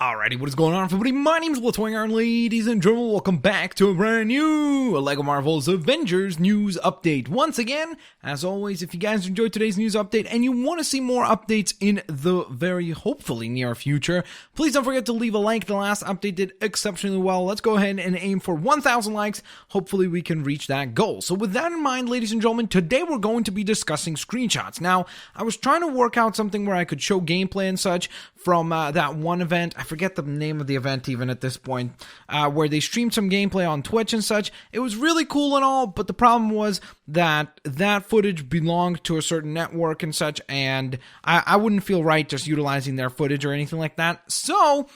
Alrighty, what is going on, everybody? My name is Blitzwinger, and ladies and gentlemen, welcome back to a brand new LEGO Marvel's Avengers news update. Once again, as always, if you guys enjoyed today's news update and you want to see more updates in the very, hopefully, near future, please don't forget to leave a like. The last update did exceptionally well. Let's go ahead and aim for 1,000 likes. Hopefully, we can reach that goal. So with that in mind, ladies and gentlemen, today we're going to be discussing screenshots. Now, I was trying to work out something where I could show gameplay and such from that one event. I forget the name of the event even at this point, where they streamed some gameplay on Twitch and such. It was really cool and all, but the problem was that that footage belonged to a certain network and such, and I wouldn't feel right just utilizing their footage or anything like that. So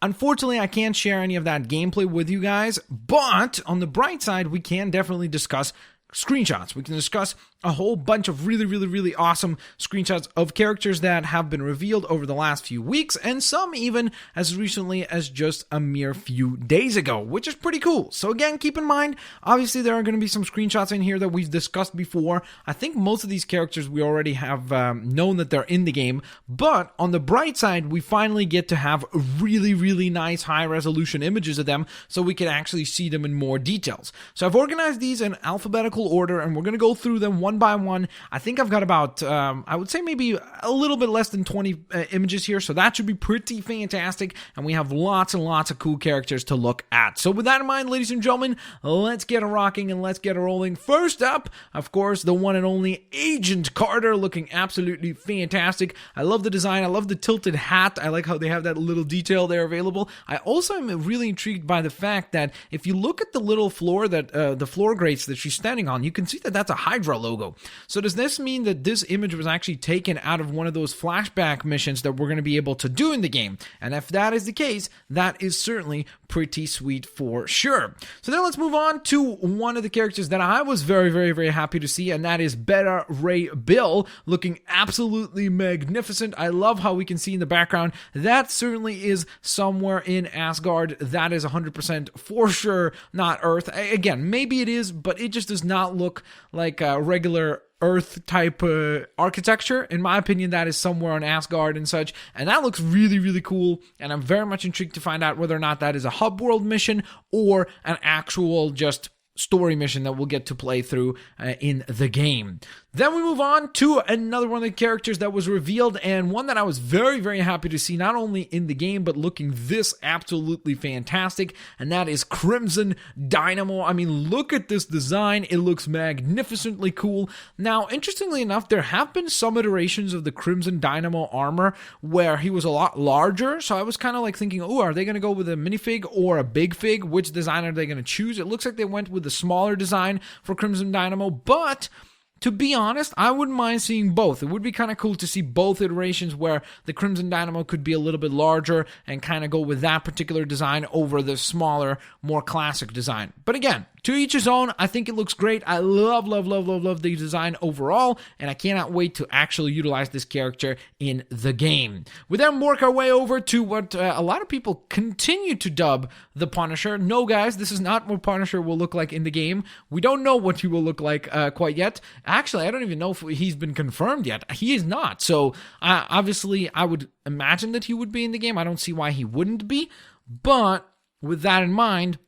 unfortunately, I can't share any of that gameplay with you guys, but on the bright side, we can definitely discuss screenshots. We can discuss a whole bunch of really awesome screenshots of characters that have been revealed over the last few weeks, and some even as recently as just a mere few days ago, which is pretty cool. So again, keep in mind, obviously there are going to be some screenshots in here that we've discussed before. I think most of these characters we already have known that they're in the game, but on the bright side, we finally get to have really nice high-resolution images of them so we can actually see them in more details. So I've organized these in alphabetical order, and we're going to go through them one by one. I think I've got about, I would say maybe a little bit less than 20 images here, so that should be pretty fantastic, and we have lots and lots of cool characters to look at. So with that in mind, ladies and gentlemen, let's get rocking and let's get rolling. First up, of course, the one and only Agent Carter, looking absolutely fantastic. I love the design. I love the tilted hat. I like how they have that little detail there available. I also am really intrigued by the fact that if you look at the little floor that the floor grates that she's standing on, you can see that that's a Hydra logo. So does this mean that this image was actually taken out of one of those flashback missions that we're going to be able to do in the game? And if that is the case, that is certainly pretty sweet for sure. So then let's move on to one of the characters that I was very happy to see, and that is Beta Ray Bill, looking absolutely magnificent. I love how we can see in the background that certainly is somewhere in Asgard. That is 100% for sure not Earth. Again, maybe it is, but it just does not look like a regular Earth type architecture. In my opinion, that is somewhere on Asgard and such, and that looks really cool, and I'm very much intrigued to find out whether or not that is a hub world mission or an actual just story mission that we'll get to play through in the game. Then we move on to another one of the characters that was revealed, and one that I was very happy to see, not only in the game, but looking this absolutely fantastic, and that is Crimson Dynamo. I mean, look at this design. It looks magnificently cool. Now, interestingly enough, there have been some iterations of the Crimson Dynamo armor where he was a lot larger, so I was kind of like thinking, oh, are they going to go with a minifig or a big fig? Which design are they going to choose? It looks like they went with the smaller design for Crimson Dynamo, but to be honest, I wouldn't mind seeing both. It would be kind of cool to see both iterations where the Crimson Dynamo could be a little bit larger and kind of go with that particular design over the smaller, more classic design. But again, to each his own. I think it looks great. I love the design overall, and I cannot wait to actually utilize this character in the game. We then work our way over to what a lot of people continue to dub the Punisher. No, guys, this is not what Punisher will look like in the game. We don't know what he will look like quite yet. Actually, I don't even know if he's been confirmed yet. He is not. So, obviously, I would imagine that he would be in the game. I don't see why he wouldn't be. But with that in mind,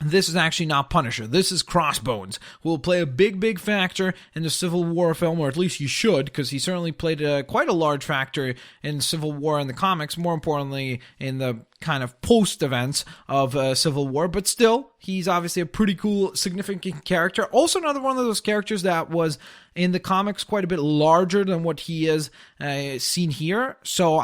this is actually not Punisher. This is Crossbones, who will play a big factor in the Civil War film, or at least he should, because he certainly played quite a large factor in Civil War in the comics, more importantly in the kind of post-events of Civil War, but still, he's obviously a pretty cool, significant character. Also another one of those characters that was in the comics quite a bit larger than what he is seen here, so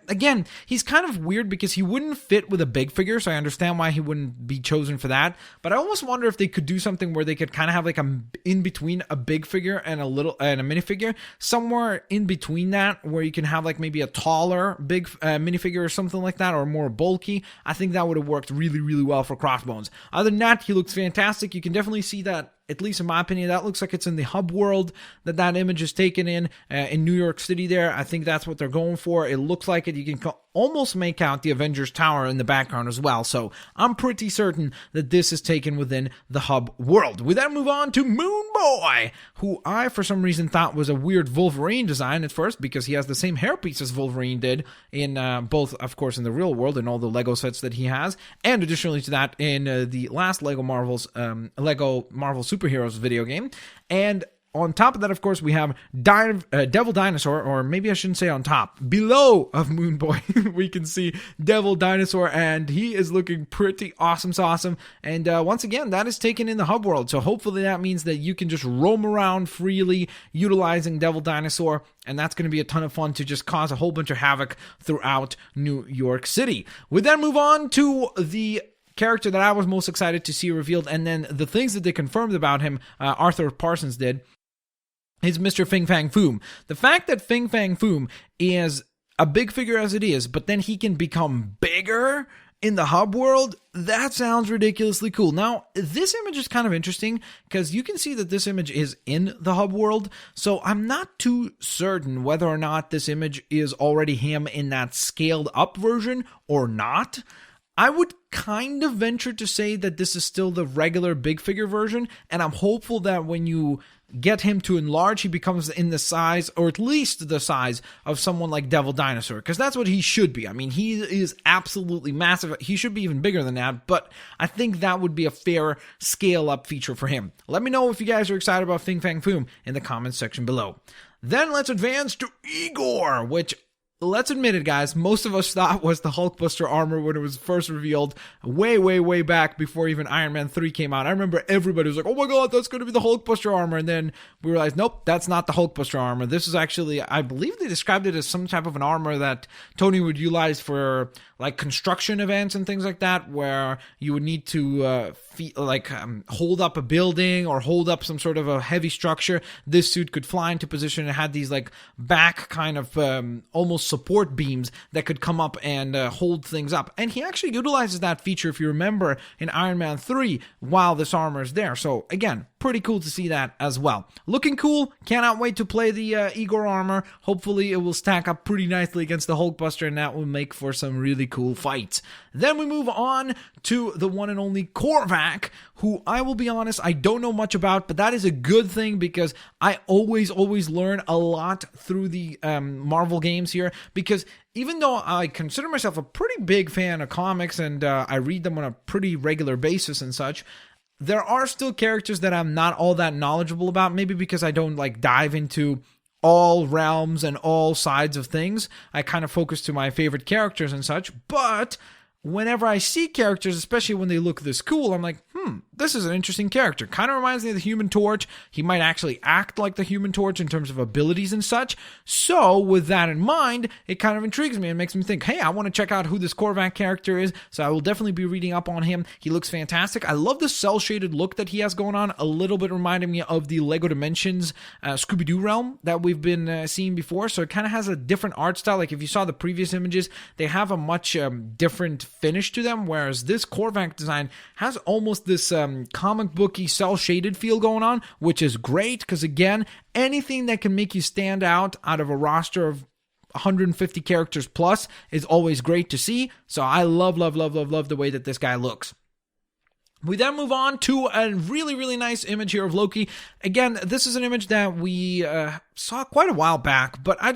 again, he's kind of weird because he wouldn't fit with a big figure, so I understand why he wouldn't be chosen for that. But I almost wonder if they could do something where they could kind of have like a in between a big figure and a minifigure, somewhere in between that, where you can have like maybe a taller big minifigure or something like that, or more bulky. I think that would have worked really well for Crossbones. Other than that, he looks fantastic. You can definitely see that at least in my opinion. That looks like it's in the hub world that image is taken in New York City there. I think that's what they're going for. It looks like it. You can almost make out the Avengers Tower in the background as well. So I'm pretty certain that this is taken within the hub world. We then move on to Moon Boy, who I, for some reason, thought was a weird Wolverine design at first because he has the same hairpiece as Wolverine did in both, of course, in the real world and all the Lego sets that he has. And additionally to that, in the last Lego Marvel Superheroes video game. And on top of that, of course, we have Devil Dinosaur, or maybe I shouldn't say on top. Below of Moon Boy, we can see Devil Dinosaur, and he is looking pretty awesome. And once again, that is taken in the hub world, so hopefully that means that you can just roam around freely utilizing Devil Dinosaur, and that's going to be a ton of fun to just cause a whole bunch of havoc throughout New York City. We then move on to the character that I was most excited to see revealed, and then the things that they confirmed about him, Arthur Parsons did, is Mr. Fin Fang Foom. The fact that Fin Fang Foom is a big figure as it is, but then he can become bigger in the hub world, that sounds ridiculously cool. Now, this image is kind of interesting because you can see that this image is in the hub world, so I'm not too certain whether or not this image is already him in that scaled up version or not. I would kind of venture to say that this is still the regular big figure version, and I'm hopeful that when you get him to enlarge, he becomes in the size, or at least the size, of someone like Devil Dinosaur, because that's what he should be. I mean, he is absolutely massive. He should be even bigger than that, but I think that would be a fair scale-up feature for him. Let me know if you guys are excited about Fin Fang Foom in the comments section below. Then let's advance to Igor, which, let's admit it, guys, most of us thought was the Hulkbuster armor when it was first revealed way back before even Iron Man 3 came out. I remember everybody was like, oh my god, that's going to be the Hulkbuster armor. And then we realized, nope, that's not the Hulkbuster armor. This is actually, I believe they described it as some type of an armor that Tony would utilize for like construction events and things like that, where you would need to hold up a building or hold up some sort of a heavy structure. This suit could fly into position. It had these like back kind of almost support beams that could come up and hold things up. And he actually utilizes that feature, if you remember, in Iron Man 3 while this armor is there. So again, pretty cool to see that as well. Looking cool. Cannot wait to play the Igor armor. Hopefully it will stack up pretty nicely against the Hulkbuster, and that will make for some really cool fights. Then we move on to the one and only Korvac, who I will be honest, I don't know much about, but that is a good thing because I always learn a lot through the Marvel games here, because even though I consider myself a pretty big fan of comics and I read them on a pretty regular basis and such, there are still characters that I'm not all that knowledgeable about, maybe because I don't like dive into all realms and all sides of things. I kind of focus to my favorite characters and such, but whenever I see characters, especially when they look this cool, I'm like, this is an interesting character. Kind of reminds me of the Human Torch. He might actually act like the Human Torch in terms of abilities and such. So with that in mind, it kind of intrigues me and makes me think, hey, I want to check out who this Korvac character is. So I will definitely be reading up on him. He looks fantastic. I love the cel-shaded look that he has going on. A little bit reminding me of the Lego Dimensions Scooby-Doo realm that we've been seeing before. So it kind of has a different art style. Like if you saw the previous images, they have a much different finish to them, whereas this Korvac design has almost this comic booky cel-shaded feel going on, which is great because, again, anything that can make you stand out of a roster of 150 characters plus is always great to see. So I love the way that this guy looks. We then move on to a really nice image here of Loki. Again, this is an image that we saw quite a while back, but I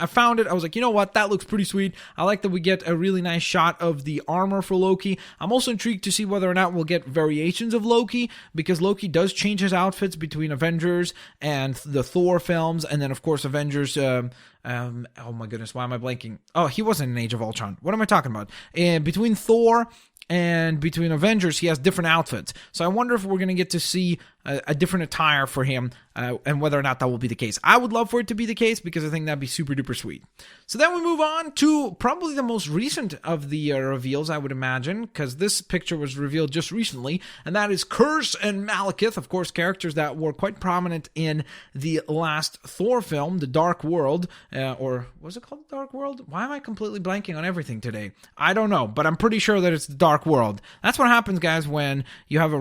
found it. I was like, you know what? That looks pretty sweet. I like that we get a really nice shot of the armor for Loki. I'm also intrigued to see whether or not we'll get variations of Loki, because Loki does change his outfits between Avengers and the Thor films, and then, of course, Avengers... oh my goodness, why am I blanking? Oh, he wasn't in Age of Ultron. What am I talking about? And between Thor and between Avengers, he has different outfits. So I wonder if we're going to get to see a different attire for him, and whether or not that will be the case. I would love for it to be the case because I think that'd be super duper sweet. So then we move on to probably the most recent of the reveals, I would imagine, because this picture was revealed just recently, and that is Curse and Malekith, of course, characters that were quite prominent in the last Thor film, The Dark World, or was it called The Dark World? Why am I completely blanking on everything today? I don't know, but I'm pretty sure that it's The Dark World. That's what happens, guys, when you have a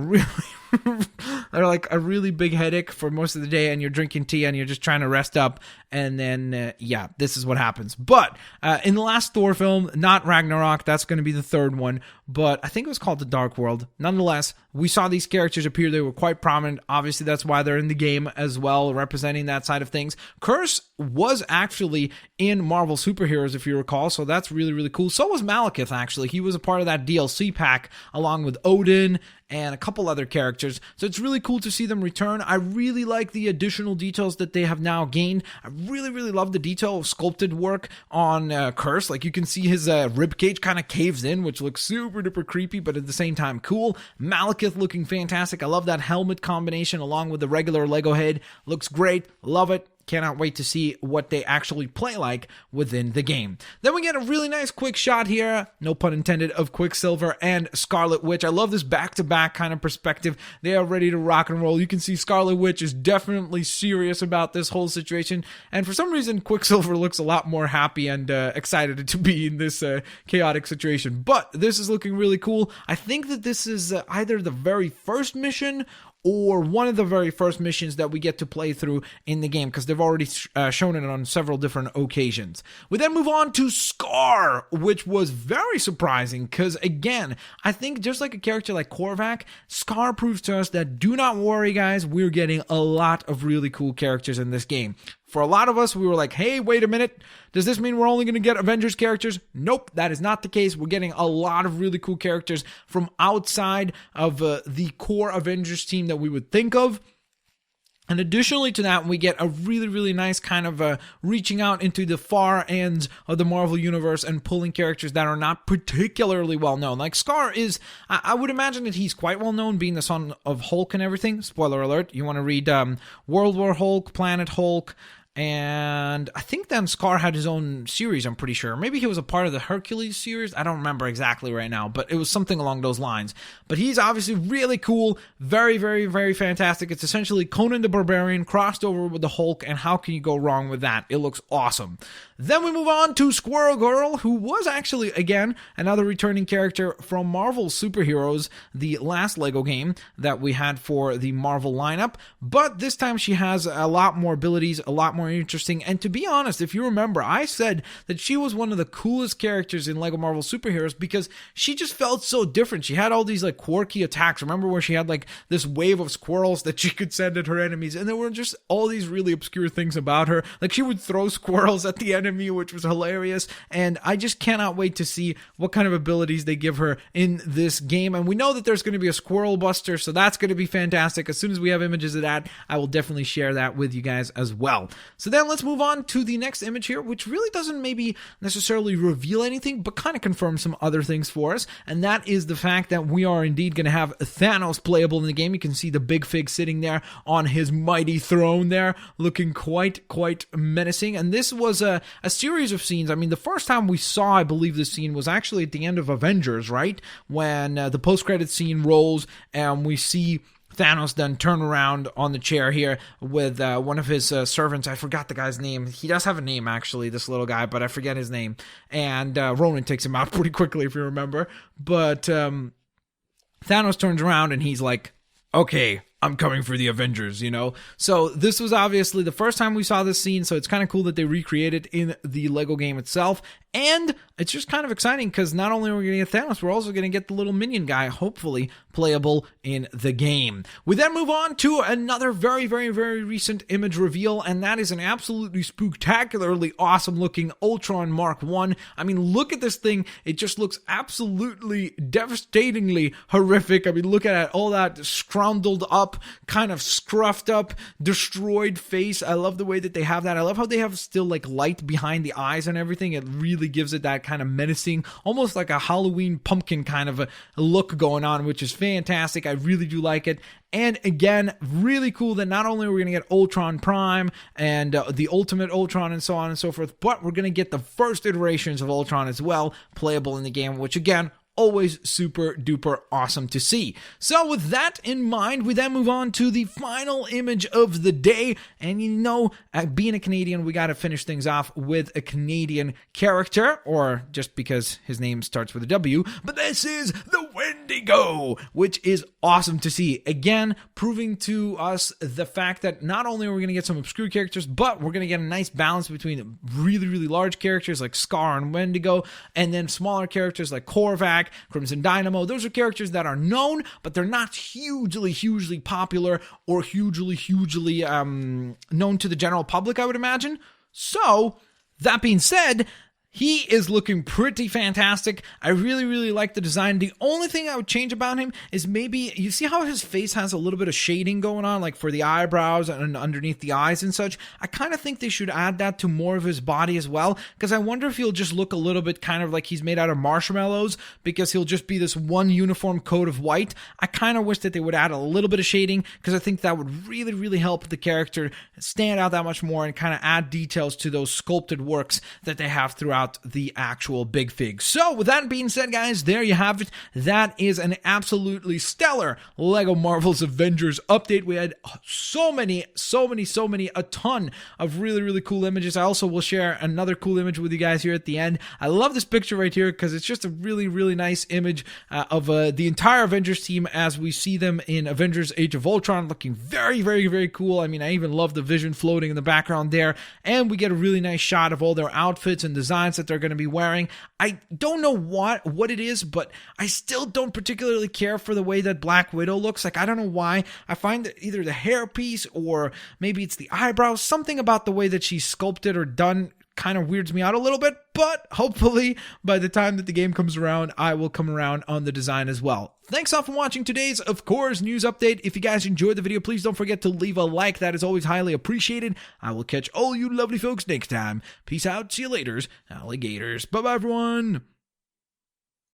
or like a really big headache for most of the day, and you're drinking tea and you're just trying to rest up, and then this is what happens. But in the last Thor film, not Ragnarok, that's going to be the third one, but I think it was called The Dark World. Nonetheless, we saw these characters appear. They were quite prominent. Obviously, that's why they're in the game as well, representing that side of things. Curse was actually in Marvel Superheroes, if you recall, so that's really, really cool. So was Malekith, actually. He was a part of that DLC pack, along with Odin and a couple other characters. So it's really cool to see them return. I really like the additional details that they have now gained. I really, really love the detail of sculpted work on Curse. Like, you can see his ribcage kind of caves in, which looks super duper creepy, but at the same time cool. Malekith looking fantastic. I love that helmet combination along with the regular Lego head. Looks great. Love it. Cannot wait to see what they actually play like within the game. Then we get a really nice quick shot here, no pun intended, of Quicksilver and Scarlet Witch. I love this back-to-back kind of perspective. They are ready to rock and roll. You can see Scarlet Witch is definitely serious about this whole situation, and for some reason Quicksilver looks a lot more happy and excited to be in this chaotic situation. But this is looking really cool. I think that this is either the very first mission or one of the very first missions that we get to play through in the game, because they've already shown it on several different occasions. We then move on to Scar, which was very surprising, because again, I think just like a character like Korvac, Scar proves to us that do not worry, guys, we're getting a lot of really cool characters in this game. For a lot of us, we were like, hey, wait a minute. Does this mean we're only going to get Avengers characters? Nope, that is not the case. We're getting a lot of really cool characters from outside of the core Avengers team that we would think of. And additionally to that, we get a really, really nice kind of reaching out into the far ends of the Marvel Universe and pulling characters that are not particularly well known. Like Scar is, I would imagine that he's quite well known, being the son of Hulk and everything. Spoiler alert, you want to read World War Hulk, Planet Hulk, and I think then Scar had his own series, I'm pretty sure. Maybe he was a part of the Hercules series. I don't remember exactly right now, but it was something along those lines. But he's obviously really cool. Very, very, very fantastic. It's essentially Conan the Barbarian crossed over with the Hulk, and how can you go wrong with that? It looks awesome. Then we move on to Squirrel Girl, who was actually, again, another returning character from Marvel Superheroes, the last Lego game that we had for the Marvel lineup. But this time she has a lot more abilities, a lot more interesting. And to be honest, if you remember, I said that she was one of the coolest characters in Lego Marvel Superheroes because she just felt so different. She had all these like quirky attacks. Remember where she had like this wave of squirrels that she could send at her enemies, and there were just all these really obscure things about her. Like she would throw squirrels at the enemy, which was hilarious, and I just cannot wait to see what kind of abilities they give her in this game. And we know that there's going to be a squirrel buster, so that's going to be fantastic. As soon as we have images of that, I will definitely share that with you guys as well. So then let's move on to the next image here, which really doesn't maybe necessarily reveal anything, but kind of confirm some other things for us, and that is the fact that we are indeed going to have Thanos playable in the game. You can see the big fig sitting there on his mighty throne there, looking quite menacing. And this was a series of scenes. I mean, the first time we saw, I believe, this scene was actually at the end of Avengers, right? When the post-credit scene rolls and we see Thanos then turn around on the chair here with one of his servants. I forgot the guy's name. He does have a name, actually, this little guy, but I forget his name. And Ronan takes him out pretty quickly, if you remember. But Thanos turns around and he's like, okay, I'm coming for the Avengers, you know? So this was obviously the first time we saw this scene, so it's kind of cool that they recreated in the Lego game itself. And it's just kind of exciting because not only are we going to get Thanos, we're also going to get the little minion guy, hopefully playable in the game. We then move on to another very recent image reveal, and that is an absolutely spectacularly awesome looking Ultron Mark 1. I mean, look at this thing. It just looks absolutely devastatingly horrific. I mean, look at all that scroundled up, kind of scruffed up, destroyed face. I love the way that they have that. I love how they have still like light behind the eyes and everything. It really gives it that kind of menacing, almost like a Halloween pumpkin kind of a look going on, which is fantastic. I really do like it. And again, really cool that not only are we going to get Ultron Prime and the Ultimate Ultron and so on and so forth, but we're going to get the first iterations of Ultron as well playable in the game, which again, always super duper awesome to see. So with that in mind, we then move on to the final image of the day. And you know, being a Canadian, we got to finish things off with a Canadian character, or just because his name starts with a W. But this is the Wendigo, which is awesome to see. Again, proving to us the fact that not only are we going to get some obscure characters, but we're going to get a nice balance between really, really large characters like Scar and Wendigo, and then smaller characters like Korvac, Crimson Dynamo. Those are characters that are known, but they're not hugely popular or hugely known to the general public, I would imagine. So, that being said, he is looking pretty fantastic. I really like the design. The only thing I would change about him is maybe, you see how his face has a little bit of shading going on, like for the eyebrows and underneath the eyes and such? I kind of think they should add that to more of his body as well, because I wonder if he'll just look a little bit kind of like he's made out of marshmallows, because he'll just be this one uniform coat of white. I kind of wish that they would add a little bit of shading, because I think that would really help the character stand out that much more and kind of add details to those sculpted works that they have throughout the actual Big Fig. So with that being said, guys, there you have it. That is an absolutely stellar Lego Marvel's Avengers update. We had so many, a ton of really cool images. I also will share another cool image with you guys here at the end. I love this picture right here because it's just a really nice image of the entire Avengers team as we see them in Avengers Age of Ultron, looking very cool. I mean, I even love the Vision floating in the background there, and we get a really nice shot of all their outfits and designs that they're going to be wearing. I don't know what it is, but I still don't particularly care for the way that Black Widow looks. Like, I don't know why. I find that either the hairpiece or maybe it's the eyebrows, something about the way that she's sculpted or done kind of weirds me out a little bit, but hopefully by the time that the game comes around, I will come around on the design as well. Thanks all for watching today's, of course, news update. If you guys enjoyed the video, please don't forget to leave a like. That is always highly appreciated. I will catch all you lovely folks next time. Peace out. See you laters, alligators. Bye-bye, everyone.